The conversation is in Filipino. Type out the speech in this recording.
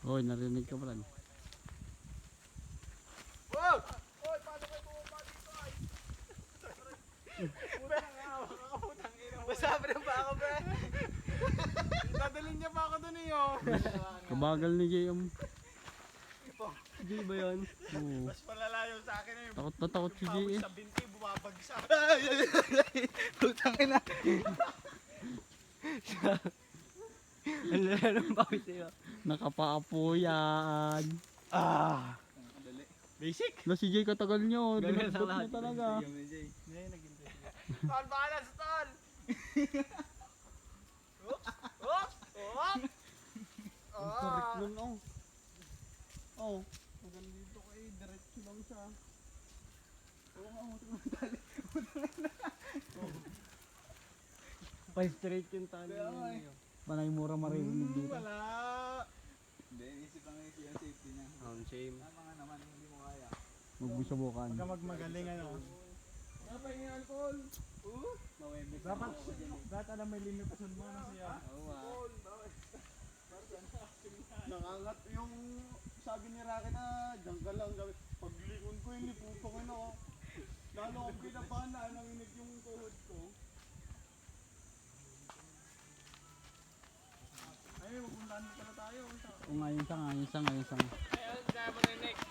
Hoy, narinig ka Brad. Wow! Hoy, paano kayo bumaba dito ay? Putang ina. Masabi na ba ako, pre? Dadalhin niya pa ako dun eh, oh. Kabagal ni JM. Jay ba yun? Oo. Mas malalayo sa akin eh. Takot na takot si Pawis JM. sa binti, bumabagsak. Putang ina. Ang lala ng pawis sa'yo. Nakapaapo yan. Ah. Basic. Na si Jay katagal nyo. Ganyan sa Dinagdot lahat. na talaga. Tol, bahala sa tol. Oops. Oops. Oops. Correct nun oh. Oh. Hanggang dito kay diretso lang siya. Oo nga, matali. Pa straight yung tali niyo. Panay mura maririnig dito. Wala. Hindi, inisip lang yung safety niya. Shame. Tama nga naman, hindi mo kaya. Magbusabukan. Huwag ka magmagaling ano. Dapat yung alcohol. Mawebes. Dapat alam may limitasyon mo na siya. Oo ah. Nakangat yung sabi ni Rocky na janggal lang gabi. Paglingon ko yun, putong ina. Lalo akong kinabahan na nanginig yung tuhod ko. Ay, pupuntahan mo pala tayo. Oo nga, yun sa nga, yun sa nga, yun sa nga. Ayun, kaya mo na yung next.